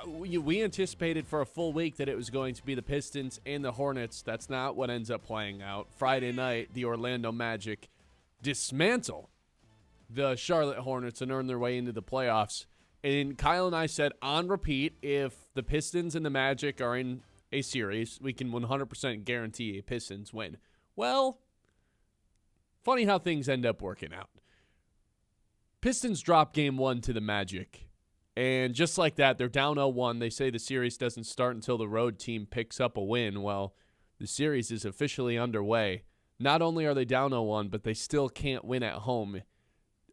We anticipated for a full week that it was going to be the Pistons and the Hornets. That's not what ends up playing out. Friday night, the Orlando Magic dismantle the Charlotte Hornets and earn their way into the playoffs. And Kyle and I said on repeat, if the Pistons and the Magic are in a series, we can 100% guarantee a Pistons win. Well, funny how things end up working out. Pistons drop game 1 to the Magic. And just like that, they're down 0-1. They say the series doesn't start until the road team picks up a win. Well, the series is officially underway. Not only are they down 0-1, but they still can't win at home.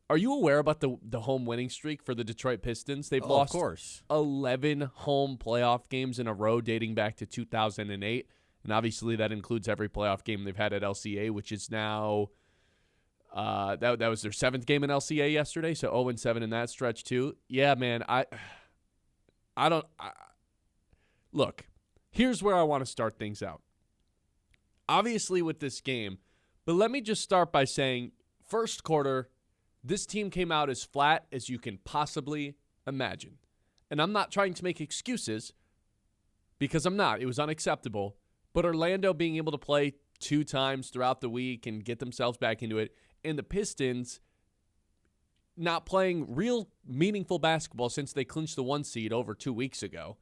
Are you aware about the home winning streak for the Detroit Pistons? They've lost of course. 11 home playoff games in a row dating back to 2008. And obviously that includes every playoff game they've had at LCA, which is now that was their 7th game in LCA yesterday, so 0-7 in that stretch too. Yeah, man, look, here's where I want to start things out. Obviously with this game, but let me just start by saying, first quarter, this team came out as flat as you can possibly imagine. And I'm not trying to make excuses, because I'm not. It was unacceptable. But Orlando being able to play 2 times throughout the week and get themselves back into it, and the Pistons not playing real meaningful basketball since they clinched the 1 seed over 2 weeks ago,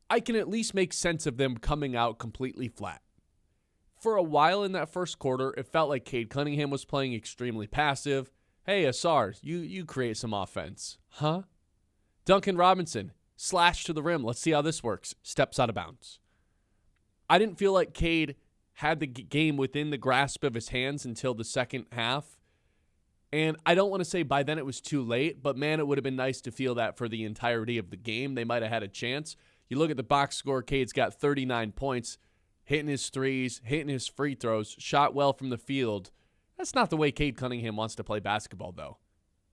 I can at least make sense of them coming out completely flat. For a while in that first quarter, it felt like Cade Cunningham was playing extremely passive. Hey, Asar, you create some offense. Huh? Duncan Robinson, slash to the rim. Let's see how this works. Steps out of bounds. I didn't feel like Cade had the game within the grasp of his hands until the second half. And I don't want to say by then it was too late, but man, it would have been nice to feel that for the entirety of the game. They might have had a chance. You look at the box score, Cade's got 39 points, hitting his threes, hitting his free throws, shot well from the field. That's not the way Cade Cunningham wants to play basketball, though.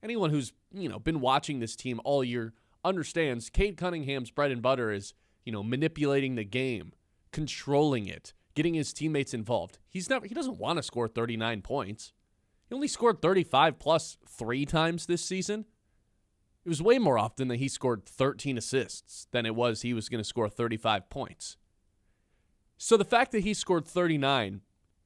Anyone who's, been watching this team all year understands Cade Cunningham's bread and butter is, manipulating the game, controlling it, getting his teammates involved. He doesn't want to score 39 points. He only scored 35 plus 3 times this season. It was way more often that he scored 13 assists than it was he was going to score 35 points. So the fact that he scored 39,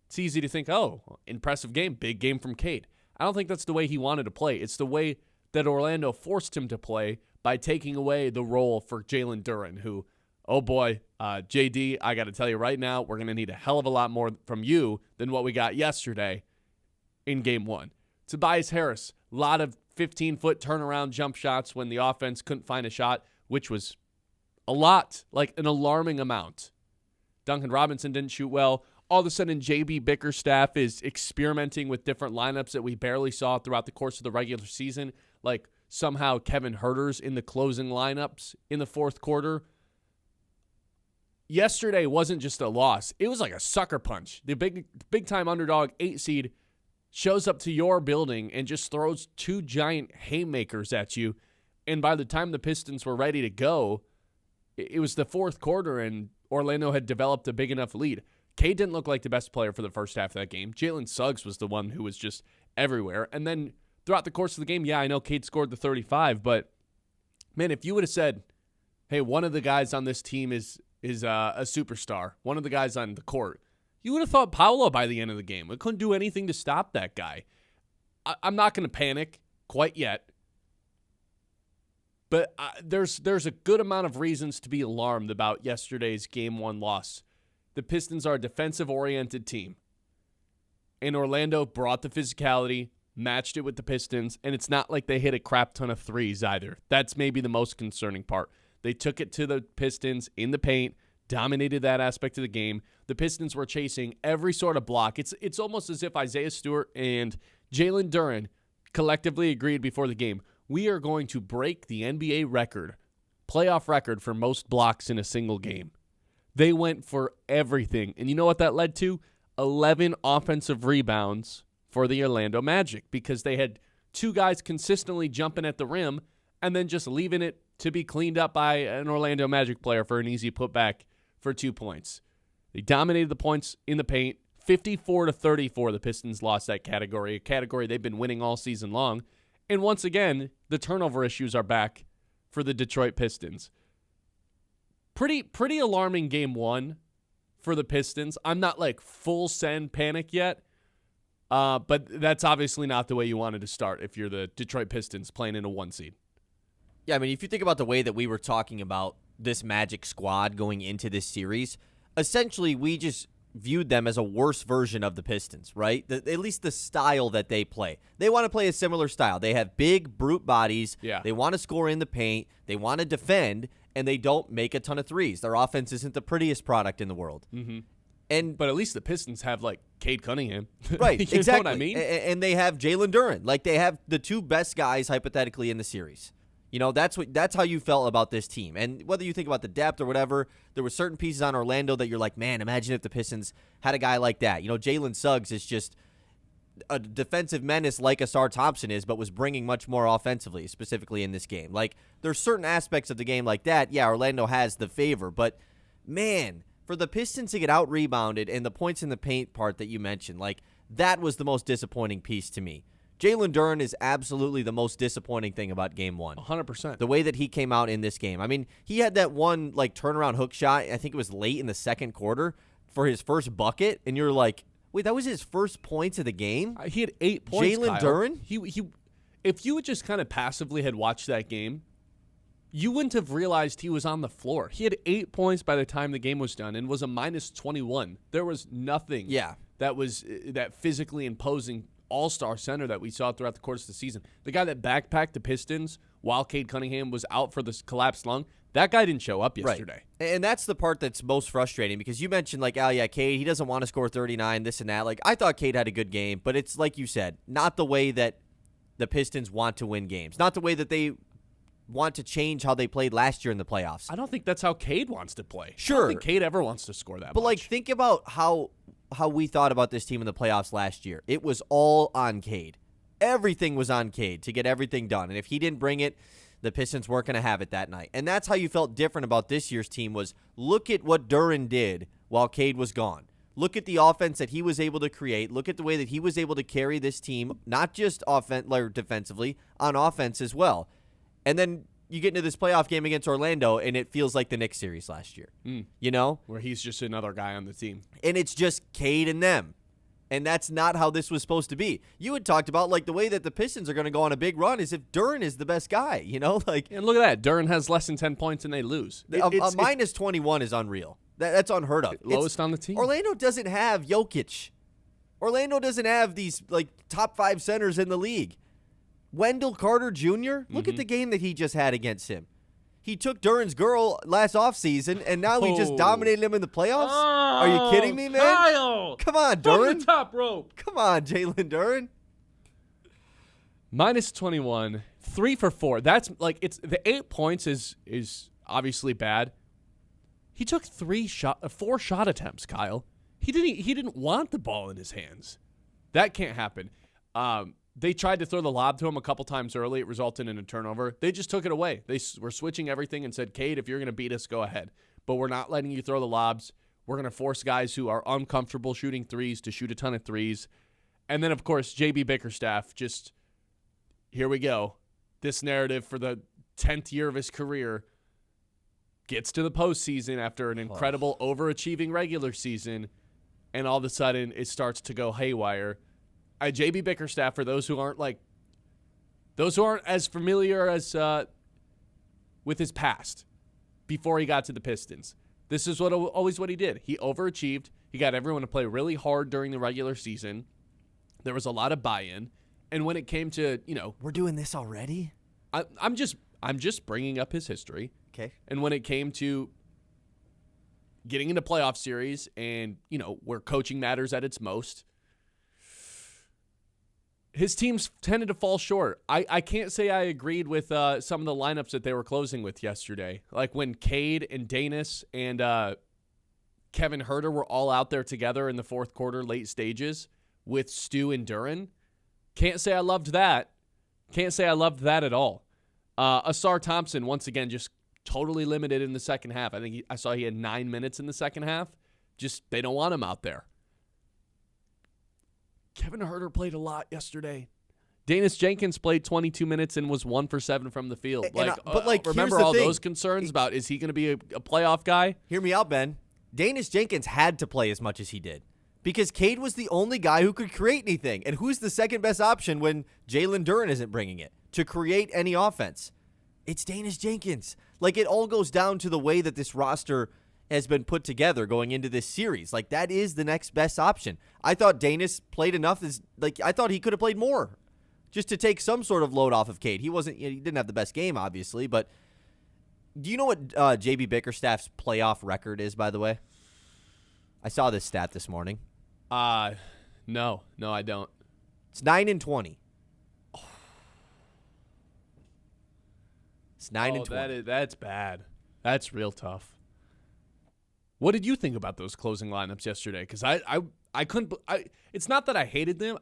it's easy to think, oh, impressive game, big game from Cade. I don't think that's the way he wanted to play. It's the way that Orlando forced him to play by taking away the role for Jalen Duren, who, oh boy, JD, I got to tell you right now, we're going to need a hell of a lot more from you than what we got yesterday in game 1. Tobias Harris, a lot of 15-foot turnaround jump shots when the offense couldn't find a shot, which was a lot, like an alarming amount. Duncan Robinson didn't shoot well. All of a sudden, JB Bickerstaff is experimenting with different lineups that we barely saw throughout the course of the regular season, like somehow Kevin Huerter's in the closing lineups in the fourth quarter. Yesterday wasn't just a loss. It was like a sucker punch. The big-time underdog 8 seed shows up to your building and just throws 2 giant haymakers at you. And by the time the Pistons were ready to go, it was the fourth quarter and Orlando had developed a big enough lead. Cade didn't look like the best player for the first half of that game. Jalen Suggs was the one who was just everywhere. And then throughout the course of the game, yeah, I know Cade scored the 35, but man, if you would have said, hey, one of the guys on this team is a superstar, one of the guys on the court, you would have thought Paolo by the end of the game. We couldn't do anything to stop that guy. I'm not going to panic quite yet, but there's a good amount of reasons to be alarmed about yesterday's Game 1 loss. The Pistons are a defensive-oriented team, and Orlando brought the physicality, matched it with the Pistons, and it's not like they hit a crap ton of threes either. That's maybe the most concerning part. They took it to the Pistons in the paint, dominated that aspect of the game. The Pistons were chasing every sort of block. It's almost as if Isaiah Stewart and Jalen Duren collectively agreed before the game, we are going to break the NBA record, playoff record for most blocks in a single game. They went for everything. And you know what that led to? 11 offensive rebounds for the Orlando Magic because they had 2 guys consistently jumping at the rim and then just leaving it to be cleaned up by an Orlando Magic player for an easy putback for 2 points. They dominated the points in the paint. 54-34, the Pistons lost that category, a category they've been winning all season long. And once again, the turnover issues are back for the Detroit Pistons. Pretty alarming game one for the Pistons. I'm not like full send panic yet, but that's obviously not the way you wanted to start if you're the Detroit Pistons playing in a 1 seed. Yeah, I mean, if you think about the way that we were talking about this Magic squad going into this series, essentially we just viewed them as a worse version of the Pistons, right? At least the style that they play. They want to play a similar style. They have big, brute bodies. Yeah. They want to score in the paint. They want to defend, and they don't make a ton of threes. Their offense isn't the prettiest product in the world. Mm-hmm. But at least the Pistons have, like, Cade Cunningham. Right, you exactly. know what I mean? And they have Jalen Duren. Like, they have the two best guys, hypothetically, in the series. You know, that's how you felt about this team. And whether you think about the depth or whatever, there were certain pieces on Orlando that you're like, man, imagine if the Pistons had a guy like that. You know, Jalen Suggs is just a defensive menace like Asar Thompson is, but was bringing much more offensively, specifically in this game. Like, there's certain aspects of the game like that. Yeah, Orlando has the favor, but, man, for the Pistons to get out-rebounded and the points in the paint part that you mentioned, like, that was the most disappointing piece to me. Jalen Duren is absolutely the most disappointing thing about game one. 100%. The way that he came out in this game. I mean, he had that one like turnaround hook shot, I think it was late in the second quarter, for his first bucket, and you're like, wait, that was his first points of the game? He had 8 points, Jalen Kyle. Duren? He, if you would just kind of passively had watched that game, you wouldn't have realized he was on the floor. He had 8 points by the time the game was done and was a minus 21. There was nothing that was that physically imposing all-star center that we saw throughout the course of the season. The guy that backpacked the Pistons while Cade Cunningham was out for this collapsed lung, that guy didn't show up yesterday. Right. And that's the part that's most frustrating because you mentioned, like, Cade, he doesn't want to score 39, this and that. Like, I thought Cade had a good game, but it's like you said, not the way that the Pistons want to win games. Not the way that they want to change how they played last year in the playoffs. I don't think that's how Cade wants to play. Sure. I don't think Cade ever wants to score that much. But, like, think about how we thought about this team in the playoffs last year. It was all on Cade. Everything was on Cade to get everything done. And if he didn't bring it, the Pistons weren't going to have it that night. And that's how you felt different about this year's team was look at what Duren did while Cade was gone. Look at the offense that he was able to create. Look at the way that he was able to carry this team, not just defensively, on offense as well. And then you get into this playoff game against Orlando, and it feels like the Knicks series last year. You know? Where he's just another guy on the team. And it's just Cade and them. And that's not how this was supposed to be. You had talked about, like, the way that the Pistons are going to go on a big run is if Duren is the best guy, you know? Like, and look at that. Duren has less than 10 points and they lose. A minus 21 is unreal. That's unheard of. Lowest on the team. Orlando doesn't have Jokic. Orlando doesn't have these, like, top 5 centers in the league. Wendell Carter Jr., look at the game that he just had against him. He took Duren's girl last offseason, and now he just dominated him in the playoffs? Are you kidding me, man? Kyle! Come on, From Duren. the top rope. Come on, Jalen Duren. Minus 21, 3 for 4. That's like it's the 8 points is obviously bad. He took 4 shot attempts, Kyle. He didn't want the ball in his hands. That can't happen. They tried to throw the lob to him a couple times early. It resulted in a turnover. They just took it away. They were switching everything and said, Cade, if you're going to beat us, go ahead. But we're not letting you throw the lobs. We're going to force guys who are uncomfortable shooting threes to shoot a ton of threes. And then, of course, JB Bickerstaff, just here we go. This narrative for the 10th year of his career gets to the postseason after an incredible overachieving regular season, and all of a sudden it starts to go haywire. JB Bickerstaff, for those who aren't as familiar as with his past before he got to the Pistons, this is always what he did. He overachieved. He got everyone to play really hard during the regular season. There was a lot of buy-in, and when it came to we're doing this already. I'm just bringing up his history. Okay. And when it came to getting into playoff series, and where coaching matters at its most, his teams tended to fall short. I can't say I agreed with some of the lineups that they were closing with yesterday. Like when Cade and Danis and Kevin Huerter were all out there together in the fourth quarter, late stages with Stu and Duren. Can't say I loved that. Can't say I loved that at all. Asar Thompson, once again, just totally limited in the second half. I think I saw he had 9 minutes in the second half. Just they don't want him out there. Kevin Huerter played a lot yesterday. Danis Jenkins played 22 minutes and was 1 for 7 from the field. Remember here's all the thing. those concerns about is he going to be a playoff guy? Hear me out, Ben. Danis Jenkins had to play as much as he did because Cade was the only guy who could create anything. And who's the second best option when Jalen Duren isn't bringing it to create any offense? It's Danis Jenkins. Like, it all goes down to the way that this roster has been put together going into this series. Like, that is the next best option. I thought Danis played enough. I thought he could have played more just to take some sort of load off of Cade. He didn't have the best game, obviously, but do you know what JB Bickerstaff's playoff record is, by the way? I saw this stat this morning. No, I don't. It's 9-20. It's 9-20. That's bad. That's real tough. What did you think about those closing lineups yesterday? Because I couldn't. It's not that I hated them.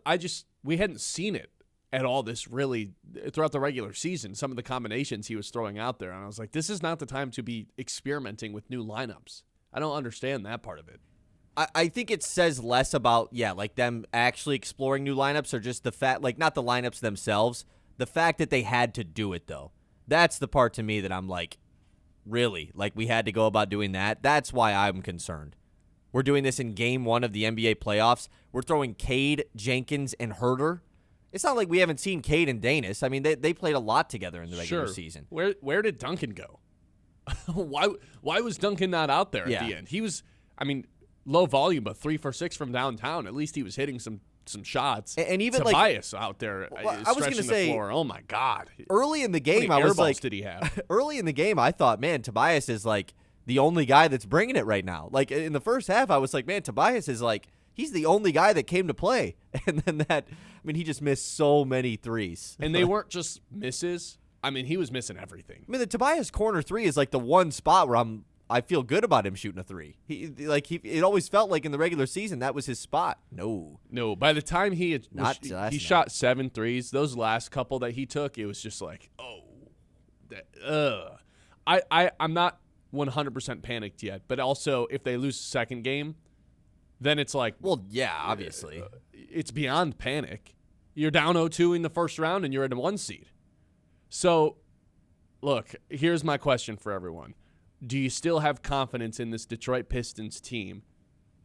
We hadn't seen it at all this really throughout the regular season. Some of the combinations he was throwing out there, and I was like, this is not the time to be experimenting with new lineups. I don't understand that part of it. I think it says less about them actually exploring new lineups, or just the fact, not the lineups themselves, the fact that they had to do it though. That's the part to me that I'm like, really? Like, we had to go about doing that? That's why I'm concerned. We're doing this in game 1 of the NBA playoffs. We're throwing Cade, Jenkins, and Herter. It's not like we haven't seen Cade and Danis. I mean, they played a lot together in the regular season. Where did Duncan go? Why was Duncan not out there at the end? He was, low volume, but 3 for 6 from downtown. At least he was hitting some shots. And even Tobias out there stretching the floor. Oh my God! Early in the game, I was like, did he have? Early in the game, I thought, man, Tobias is like the only guy that's bringing it right now. Like in the first half, I was like, man, Tobias is like he's the only guy that came to play. And then he just missed so many threes. And they weren't just misses. He was missing everything. The Tobias corner 3 is like the one spot where I feel good about him shooting a 3. It always felt like in the regular season that was his spot. No. By the time he shot 7 threes, those last couple that he took, it was just like, I'm not 100% panicked yet, but also if they lose the second game, then it's like, well, yeah, obviously, it's beyond panic. You're down 0-2 in the first round and you're in a 1 seed. So, look, here's my question for everyone. Do you still have confidence in this Detroit Pistons team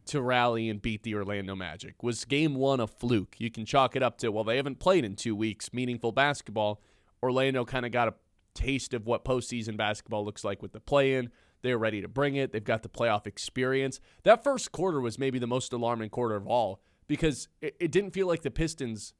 to rally and beat the Orlando Magic? Was game 1 a fluke? You can chalk it up to, well, they haven't played in 2 weeks, meaningful basketball. Orlando kind of got a taste of what postseason basketball looks like with the play-in. They're ready to bring it. They've got the playoff experience. That first quarter was maybe the most alarming quarter of all because it didn't feel like the Pistons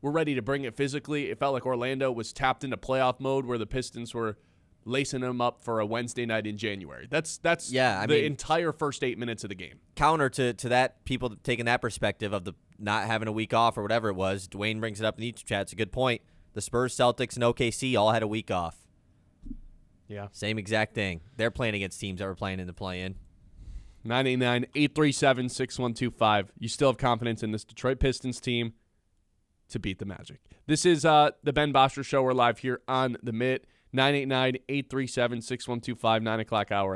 were ready to bring it physically. It felt like Orlando was tapped into playoff mode where the Pistons were lacing them up for a Wednesday night in January. That's the entire first 8 minutes of the game. Counter to that, people taking that perspective of the not having a week off or whatever it was, Dwayne brings it up in the YouTube chat. It's a good point. The Spurs, Celtics, and OKC all had a week off. Yeah. Same exact thing. They're playing against teams that were playing in the play-in. 989-837-6125. You still have confidence in this Detroit Pistons team to beat the Magic. This is the Ben Bosscher Show. We're live here on the Mitt. 989-837-6125, 9 o'clock hour.